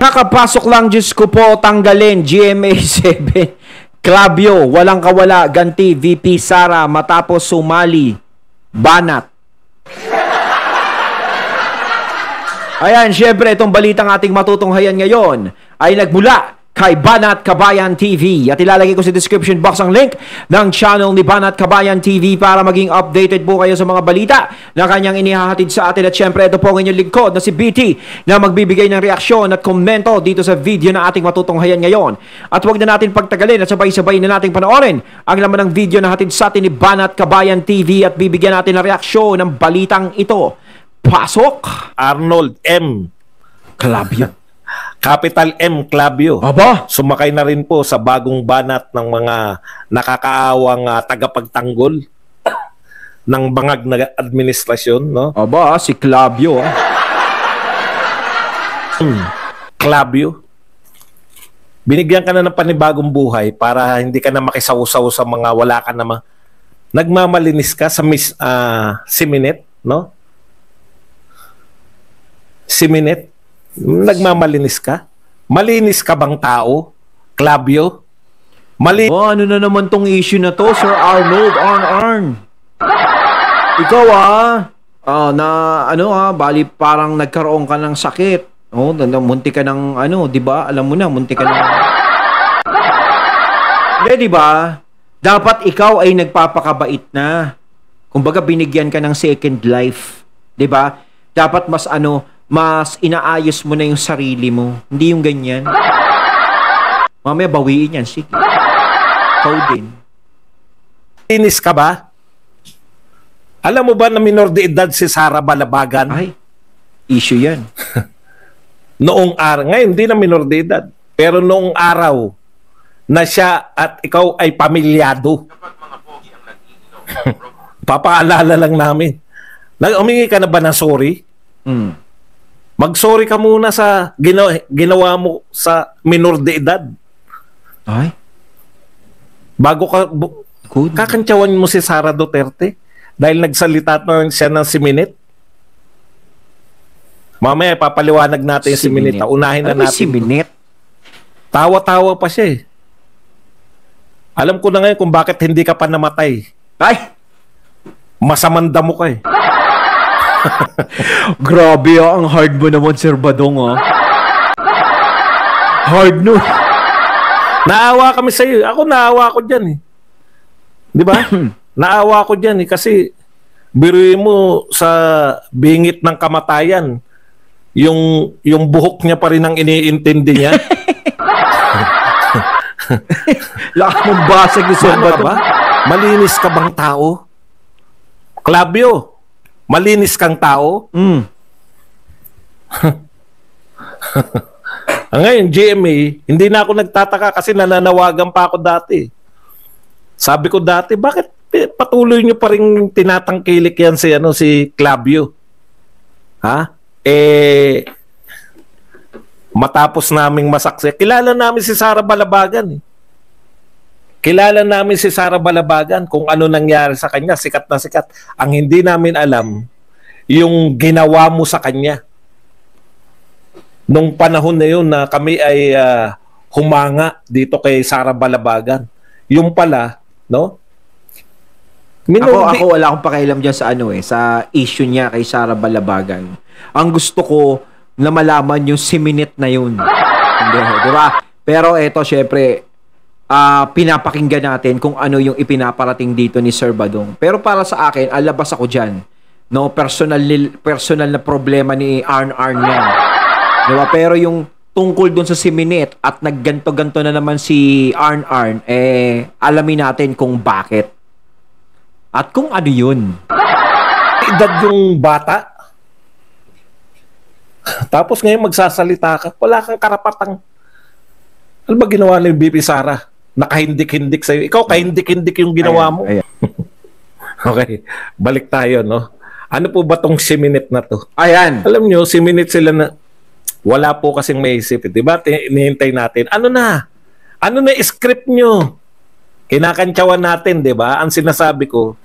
Kakapasok lang, Diyos ko po, tanggalin, GMA 7. Clavio, walang kawala, ganti, VP Sara, matapos sumali, banat. Ayan, syempre, itong balitang ating matutunghayan ngayon ay nagmula kay Banat Kabayan TV. At ilalagay ko sa description box ang link ng channel ni Banat Kabayan TV para maging updated po kayo sa mga balita na kanyang inihahatid sa atin. At syempre, ito po ang inyong lingkod na si BT na magbibigay ng reaksyon at komento dito sa video na ating matutunghayan ngayon. At huwag na natin pagtagalin at sabay-sabay na nating panoorin ang laman ng video na hatid sa atin ni Banat Kabayan TV at bibigyan natin ng reaksyon ng balitang ito. Pasok! Arnold M. Clavio. Capital M. Clavio. Aba? Sumakay na rin po sa bagong banat ng mga nakakaawang tagapagtanggol ng bangag na administrasyon, no? Aba, si Clavio. Clavio. Binigyan ka na ng panibagong buhay para hindi ka na makisaw-saw sa mga wala ka naman. Nagmamalinis ka sa Siminet, no? Siminet. Nagmamalinis ka? Malinis ka bang tao? Clavio? Ano na naman tong issue na to, Sir Arnold Arn. Ikaw bali parang nagkaroon ka ng sakit. Oh, munti ka ng di ba? Alam mo na, munti ka ng di ba? Dapat ikaw ay nagpapakabait na. Kumbaga binigyan ka ng second life, di ba? Dapat mas inaayos mo na yung sarili mo. Hindi yung ganyan. Mamaya bawiin yan. Sige. Ikaw din. Linis ka ba? Alam mo ba na minor de edad si Sara Balabagan? Ay, issue yan. Noong araw. Ngayon, hindi na minor de edad. Pero noong araw na siya at ikaw ay pamilyado. Papaalala lang namin. Umingi ka na ba ng sorry? Mag-sorry ka muna sa ginawa mo sa minor de edad. Ay? Bago ka kakantyawan mo si Sara Duterte dahil nagsalita na siya ng Siminet. Mamaya papaliwanag natin yung Siminet. Unahin na natin. Siminet? Tawa-tawa pa siya eh. Alam ko na ngayon kung bakit hindi ka pa namatay. Ay! Masamanda mo ka eh. Grabe ang hard mo naman, Sir Badong Hard nun. Naawa kami sa iyo. Ako naawa ko diyan eh. 'Di ba? Naawa ko diyan eh kasi biruin mo sa bingit ng kamatayan yung buhok niya pa rin ang iniintindi niya. Lakas mong basag ni Sir Badong. Malinis ka bang tao? Clavio, malinis kang tao? Ngayon, GMA, hindi na ako nagtataka kasi nananawagan pa ako dati. Sabi ko dati, bakit patuloy nyo pa rin tinatangkilik yan si Clavio? Ha? Matapos naming masakse, kilala namin si Sara Balabagan. Kilala namin si Sara Balabagan kung ano nangyari sa kanya, sikat na sikat. Ang hindi namin alam, yung ginawa mo sa kanya. Nung panahon na yun na kami ay humanga dito kay Sara Balabagan. Yung pala, no? Ako wala akong pakialam dyan sa issue niya kay Sara Balabagan. Ang gusto ko na malaman yung Siminet na yun. Hindi, di ba? Pero eto, syempre, pinapakinggan natin kung ano yung ipinaparating dito ni Sir Badong. Pero para sa akin, alabas ako dyan. No, personal na problema ni Arn yan. Diba? Pero yung tungkol dun sa Siminet at nagganto-ganto na naman si Arn, alamin natin kung bakit. At kung ano yun. Edad yung bata. Tapos ngayon magsasalita ka. Wala kang karapatang. Ano ba ginawa ni BP Sara? Nakahindik-hindik sa'yo. Ikaw, kahindik-hindik yung ginawa mo. Ayan. Okay, balik tayo, no? Ano po ba tong Siminet na to? Ayan. Alam nyo, Siminet sila na wala po kasing maisip. Diba? Inihintay natin. Ano na script nyo? Kinakantyawan natin, diba? Ang sinasabi ko,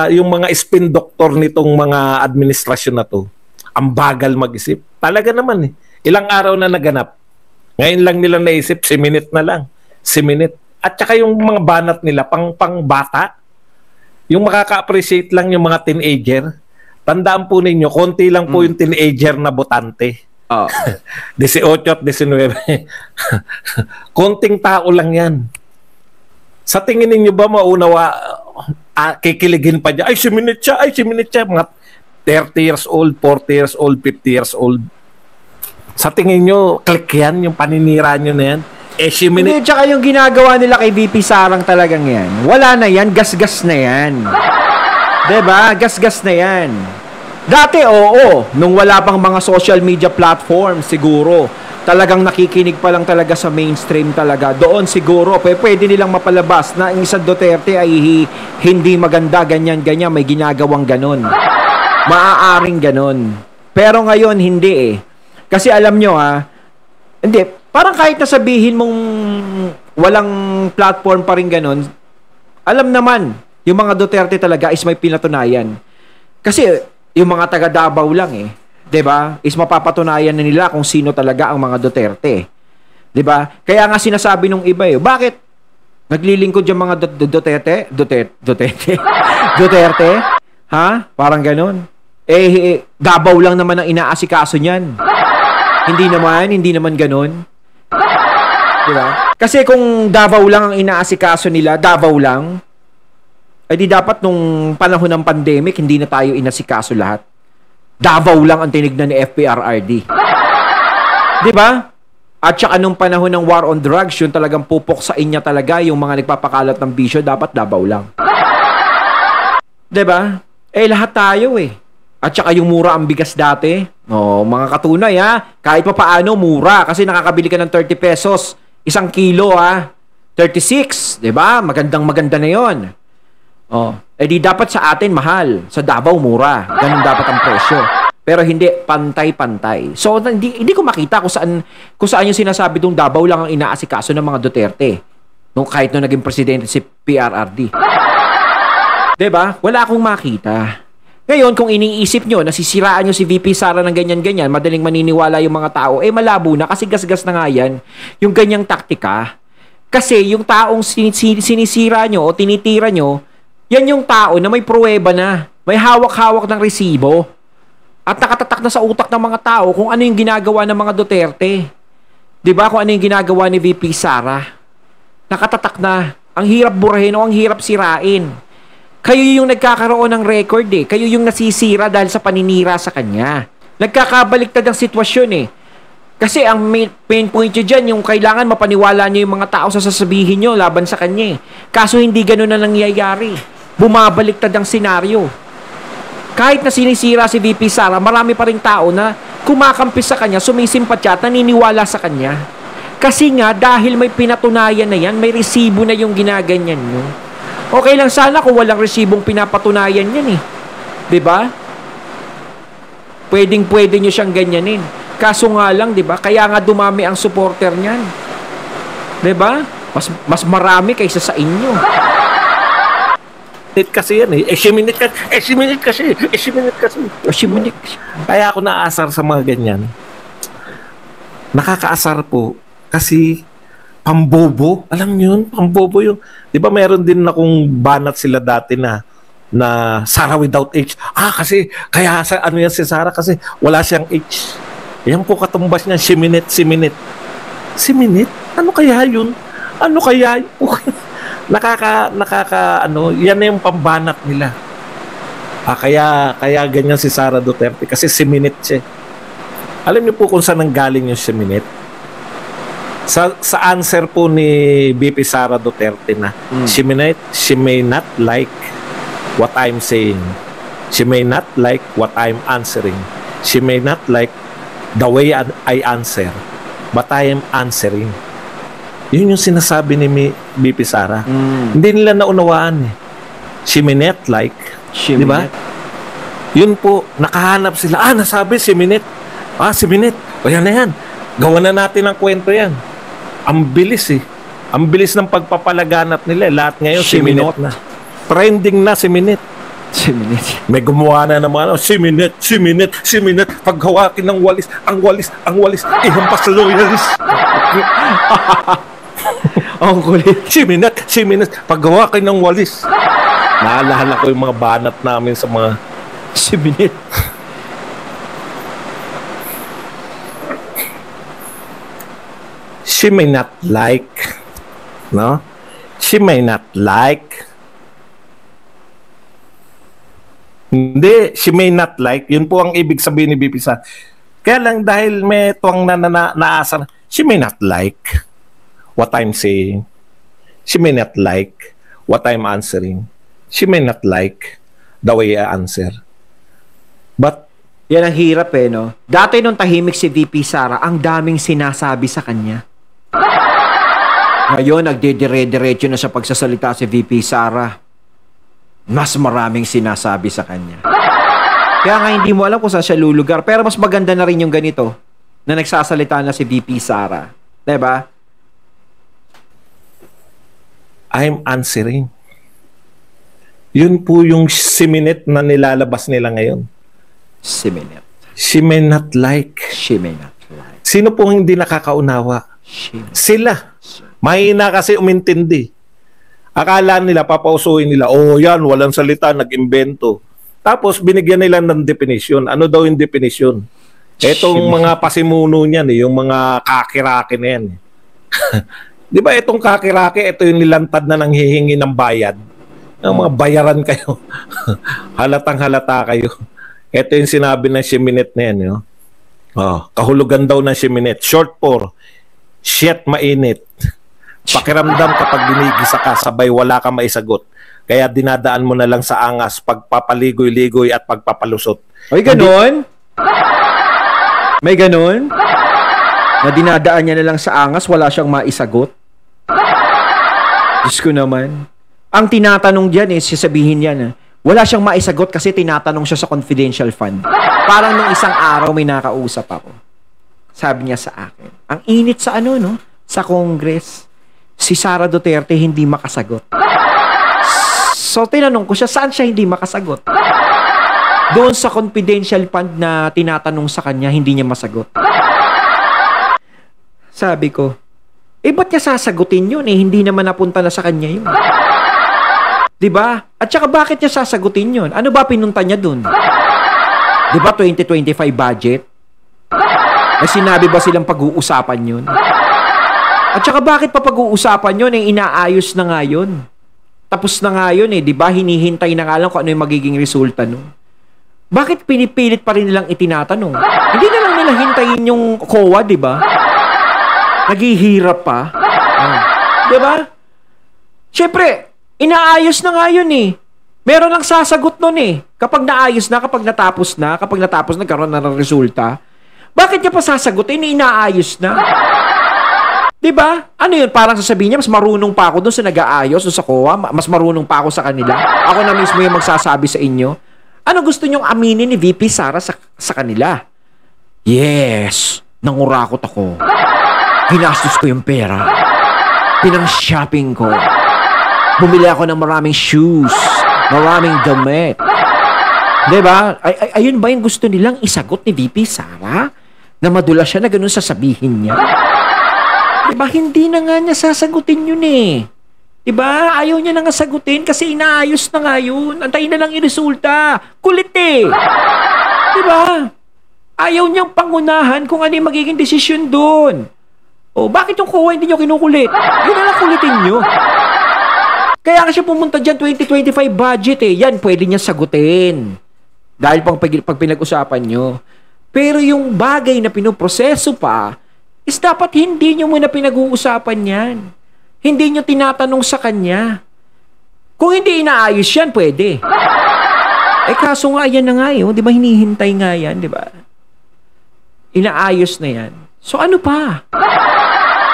yung mga spin doctor nitong mga administrasyon na to, ang bagal mag-isip. Talaga naman eh. Ilang araw na naganap. Ngayon lang nilang naisip, si minute na lang. Si minute. At saka yung mga banat nila, pang bata, yung makaka-appreciate lang yung mga teenager. Tandaan po ninyo, konti lang po yung teenager na botante. 18 at 19. Konting tao lang yan. Sa tingin ninyo ba maunawa, kikiligin pa dyan, ay si minute siya. Mga 30 years old, 40 years old, 50 years old. Sa tingin nyo, click yan, yung paninira nyo na yan. Si minute. Hindi, tsaka yung ginagawa nila kay VP Sarang talagang yan. Wala na yan, gas-gas na yan. Diba? Gas-gas na yan. Dati, oo. Nung wala pang mga social media platform, siguro. Talagang nakikinig pa lang talaga sa mainstream talaga. Doon siguro, pwede nilang mapalabas na ang isang Duterte ay hindi maganda, ganyan-ganyan, may ginagawang ganon. Maaaring ganon. Pero ngayon, hindi eh. Kasi alam nyo hindi, parang kahit nasabihin mong walang platform pa rin ganon, alam naman, yung mga Duterte talaga is may pinatunayan. Kasi, yung mga taga Davao lang 'di ba? Is mapapatunayan na nila kung sino talaga ang mga Duterte. 'Di ba? Kaya nga sinasabi nung iba bakit naglilingkod yung mga Duterte? Duterte? Ha? Parang ganoon. Davao lang naman ang inaasikaso niyan. Hindi naman ganoon. 'Di ba? Kasi kung Davao lang ang inaasikaso nila, Davao lang, di dapat nung panahon ng pandemic, hindi na tayo inasikaso lahat. Davao lang ang tinignan ni FPRRD. Di ba? At saka nung panahon ng war on drugs, yun talagang pupuksain niya talaga yung mga nagpapakalat ng bisyo, dapat Davao lang. Di ba? Lahat tayo At saka yung mura ang bigas dati. Mga katunay kahit pa paano mura kasi nakakabili ka ng 30 pesos, 1 kilo 36, di ba? Maganda na yon. Di dapat sa atin mahal, sa Davao mura. Ganun dapat ang presyo. Pero hindi pantay-pantay. So hindi ko makita kung saan yung sinasabi dong Davao lang ang inaasikaso ng mga Duterte. Kahit nung naging presidente si PRRD. 'Di ba? Wala akong makita. Ngayon, kung iniisip nyo, nasisiraan nyo si VP Sara ng ganyan-ganyan, madaling maniniwala yung mga tao, malabo na kasi gas-gas na nga yan. Yung ganyang taktika. Kasi yung taong sinisira nyo o tinitira nyo, yan yung tao na may pruweba na. May hawak-hawak ng resibo. At nakatatak na sa utak ng mga tao kung ano yung ginagawa ng mga Duterte. 'Di ba? Kung ano yung ginagawa ni VP Sara. Nakatatak na. Ang hirap burahin o ang hirap sirain. Kayo yung nagkakaroon ng record Kayo yung nasisira dahil sa paninira sa kanya. Nagkakabaliktad ang sitwasyon Kasi ang main point nyo dyan, yung kailangan mapaniwala nyo yung mga tao sa sasabihin nyo laban sa kanya Kaso hindi ganun na nangyayari. Bumabaliktad ang senaryo. Kahit na sinisira si VP Sara, marami pa ring tao na kumakampi sa kanya, sumisimpatya at naniniwala sa kanya. Kasi nga, dahil may pinatunayan na yan, may resibo na yung ginaganyan nyo. Okay lang sana kung walang resibong pinapatunayan yan 'Di ba? Pwedeng-pwede nyo siyang ganyanin. Kaso nga lang, 'di ba? Kaya nga dumami ang supporter niyan. 'Di ba? Mas marami kaysa sa inyo. Kasi yan Esiminit kasi. Kaya ako naasar sa mga ganyan. Nakakaasar po kasi pambobo. Alam niyo yun? Pambobo yung... Di ba meron din akong banat sila dati na Sara without H. Kasi kaya ano yan si Sara kasi wala siyang H. Yan po katumbas niya, siminit. Siminit? Ano kaya yun? Yan na yung pambanat nila. Kaya ganyan si Sara Duterte kasi siminit siya. Alam niyo po kung saan nanggaling yung siminit? Sa answer po ni BP Sara Duterte na she may not like what I'm saying. She may not like what I'm answering. She may not like the way I answer. But I am answering. Yun yung sinasabi ni BP Sara. Hindi nila naunawaan She may not like. Di ba? Yun po, nakahanap sila. Nasabi si Minute. Si Minute. O yan na yan. Gawa na natin ang kwento yan. Ang bilis Ang bilis ng pagpapalaganap nila. Lahat ngayon si Minute na. Trending na si Minute. Siminit. May gumawa na ng mga siminit, paghawakin ng walis, ang walis, ihampas sa loyals. Ang kulit. Siminit, paghawakin ng walis. Naalala ko yung mga banat namin sa mga Siminit. She may not like, no? She may not like. Hindi, she may not like. Yun po ang ibig sabihin ni BP Sara. Kaya lang dahil may tuwang naasa, she may not like what I'm saying. She may not like what I'm answering. She may not like the way I answer. But, Yan ang hirap no? Dati nung tahimik si VP Sara, ang daming sinasabi sa kanya. Ngayon, nagdidire-diretso na sa pagsasalita si VP Sara. Mas maraming sinasabi sa kanya. Kaya nga hindi mo alam kung saan siya lulugar. Pero mas maganda na rin yung ganito na nagsasalita na si VP Sara. Diba? I'm answering. Yun po yung siminit na nilalabas nila ngayon. Siminit. She may not like. She may not like. Sino po hindi nakakaunawa? Sila. Mahina kasi umintindi. Akala nila, papausuhin nila, oh yan, walang salita, nag-imbento. Tapos binigyan nila ng definition. Ano daw yung definition? Etong mga pasimuno niyan, yung mga kakiraki na yan. Di ba itong kakiraki, ito yung nilantad na nanghihingi ng bayad. Ang mga bayaran kayo. Halatang halata kayo. Ito yung sinabi ng Siminit na yan. Yo. Kahulugan daw ng Siminit. Short for, shit mainit. Pakiramdam kapag ginigisa ka, sabay wala ka maisagot. Kaya dinadaan mo na lang sa angas, pagpapaligoy-ligoy at pagpapalusot. Ay, ganon? May ganon? Na dinadaan niya na lang sa angas, wala siyang maisagot? Diyos ko naman. Ang tinatanong diyan sasabihin niya wala siyang maisagot kasi tinatanong siya sa confidential fund. Parang nung isang araw may nakausap ako. Sabi niya sa akin, ang init sa no? Sa Congress. Si Sara Duterte hindi makasagot. So, tinanong ko siya, saan siya hindi makasagot? Doon sa confidential fund na tinatanong sa kanya, hindi niya masagot. Sabi ko, ba't niya sasagutin yun? Hindi naman napunta na sa kanya yun. Diba? At saka bakit niya sasagutin yun? Ano ba pinunta niya dun? Diba 2025 budget? May sinabi ba silang pag-uusapan yun? At saka bakit pa pag-uusapan yun? Inaayos na nga yun. Tapos na nga yun diba? Hinihintay na nga lang kung ano yung magiging resulta nun. Bakit pinipilit pa rin nilang itinatanong? Hindi na lang nila hintayin yung COA, diba? Naghihirap pa. Diba? Siyempre, inaayos na nga yun Meron lang sasagot nun Kapag naayos na, kapag natapos na, nagkaroon na ng resulta, bakit niya pa sasagutin? Inaayos na. Diba? Ano yun? Parang sasabihin niya, mas marunong pa ako doon sa nag-aayos, doon sa COA, mas marunong pa ako sa kanila. Ako na mismo yung magsasabi sa inyo. Ano gusto niyong aminin ni VP Sara sa kanila? Yes, nangurakot ako. Ginastos ko yung pera. Pinang-shopping ko. Bumili ako ng maraming shoes, maraming damit. Diba? Ayun ba yung gusto nilang isagot ni VP Sara? Na madula siya na ganun sasabihin niya? Diba? Hindi na nga niya sasagutin yun Diba? Ayaw niya na nga sagutin kasi inaayos na nga yun. Antayin na lang yung resulta. Kulit Diba? Ayaw niyang pangunahan kung ano yung magiging desisyon doon. O, bakit yung COA hindi niyo kinukulit? Yun na lang kulitin niyo. Kaya nga siya pumunta dyan 2025 budget Yan, pwede niya sagutin. Dahil pag pinag-usapan niyo. Pero yung bagay na pinoproseso pa, is dapat hindi nyo muna pinag-uusapan yan. Hindi nyo tinatanong sa kanya. Kung hindi inaayos yan, pwede. Kaso nga, yan na nga di ba hinihintay nga yan, di ba? Inaayos na yan. So ano pa?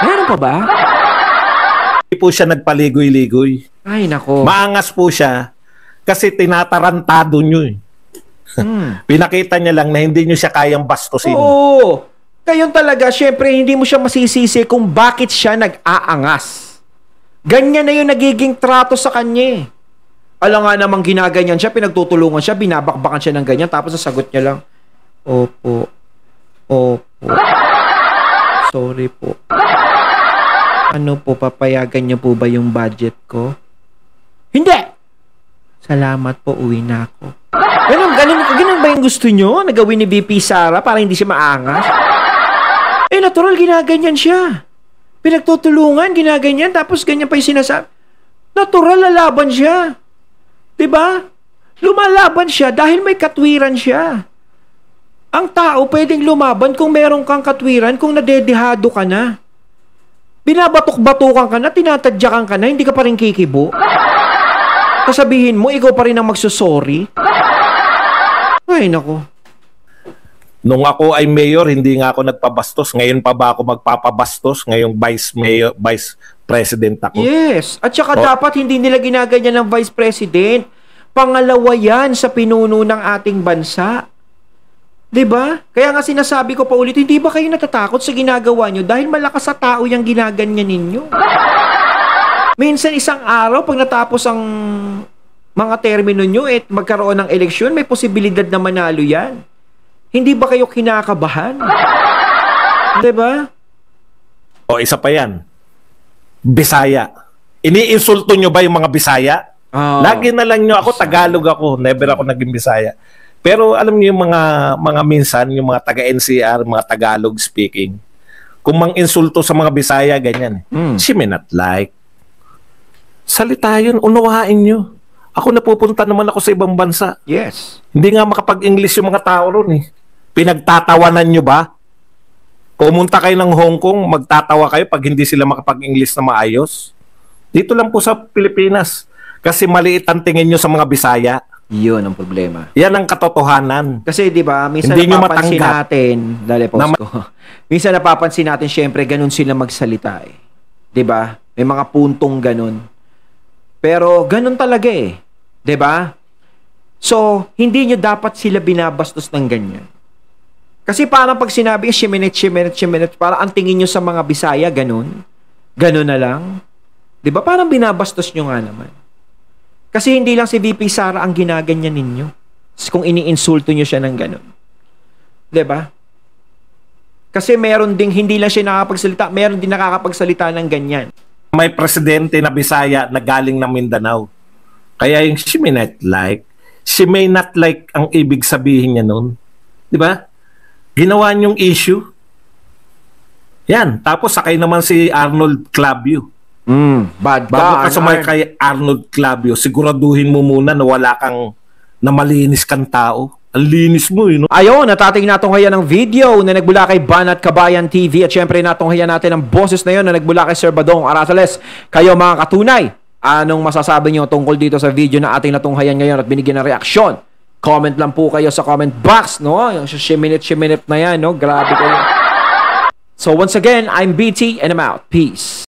Meron pa ba? Hindi po siya nagpaligoy-ligoy. Ay, nako. Maangas po siya kasi tinatarantado nyo Pinakita niya lang na hindi nyo siya kayang bastusin. Oo. Ngayon talaga, syempre, hindi mo siya masisisi kung bakit siya nag-aangas. Ganyan na yung nagiging trato sa kanya Alam nga namang ginaganyan siya, pinagtutulungan siya, binabakbakan siya ng ganyan, tapos sasagot niya lang, opo, opo, sorry po. Ano po, papayagan niyo po ba yung budget ko? Hindi! Salamat po, uwi na ako. Ganun ba yung gusto niyo na gawin ni VP Sara para hindi siya maangas? Natural, ginaganyan siya. Pinagtutulungan, ginaganyan, tapos ganyan pa yung sinasabi. Natural, lalaban siya. Diba? Lumalaban siya dahil may katwiran siya. Ang tao pwedeng lumaban kung meron kang katwiran, kung nadedehado ka na. Binabatok-batukan ka na, tinatadyakan ka na, hindi ka pa rin kikibo. Kasabihin mo, ikaw pa rin ang magsusorry. Ay, nako. Nung ako ay mayor, hindi nga ako nagpabastos. Ngayon pa ba ako magpapabastos? Ngayong vice president ako. Yes. At saka dapat hindi nila ginaganyan ng vice president. Pangalawa yan sa pinuno ng ating bansa. 'Di ba? Kaya nga sinasabi ko pa ulit, hindi ba kayo natatakot sa ginagawa nyo dahil malakas sa tao yung ginaganyan ninyo? Minsan isang araw, pag natapos ang mga termino nyo at magkaroon ng eleksyon, may posibilidad na manalo yan. Hindi ba kayo kinakabahan? 'Di ba? O isa pa yan. Bisaya. Iniinsulto nyo ba yung mga Bisaya? Lagi na lang nyo ako, Tagalog ako. Never ako naging Bisaya. Pero alam niyo yung mga minsan, yung mga taga-NCR, mga Tagalog speaking, kung mang-insulto sa mga Bisaya, ganyan. She may not like. Salita yun, unawain nyo. Ako napupunta naman ako sa ibang bansa. Yes. Hindi nga makapag-English yung mga tao ron eh. Pinagtatawanan nyo ba? Pumunta kayo ng Hong Kong, magtatawa kayo pag hindi sila makapag-English na maayos. Dito lang po sa Pilipinas. Kasi maliit ang tingin nyo sa mga Bisaya. Yun ang problema. Yan ang katotohanan. Kasi 'di ba, minsan hindi napapansin natin, minsan napapansin natin syempre ganun sila magsalita eh. 'Di ba? May mga puntong ganun. Pero ganun talaga eh. 'Di ba? So, hindi nyo dapat sila binabastos ng ganyan. Kasi parang pag sinabi, shiminit, parang ang tingin nyo sa mga Bisaya, ganun. Ganun na lang. 'Di ba? Parang binabastos nyo nga naman. Kasi hindi lang si VP Sara ang ginaganyan ninyo. Kung iniinsulto nyo siya ng ganun. 'Di ba? Kasi meron ding hindi lang siya nakakapagsalita, meron din nakakapagsalita ng ganyan. May presidente na Bisaya na galing ng Mindanao. Kaya yung she may not like ang ibig sabihin niya nun. 'Di ba? Ginawa niyong issue. Yan. Tapos sakay naman si Arnold Clavio. Bad bago ka sumakay kay Arnold Clavio, siguraduhin mo muna na wala kang na malinis kang tao. Ang linis mo, no? Ayun, natating natunghayan ng video na nagbula kay Banat Kabayan TV at syempre natunghayan natin ang boses na yun na nagbula kay Sir Badong Aracales. Kayo mga katunay, anong masasabi nyo tungkol dito sa video na ating natunghayan ngayon at binigyan ng reaksyon? Comment lang po kayo sa comment box, no? Yung shiminit na yan, no? Grabe kayo. So once again, I'm BT and I'm out. Peace.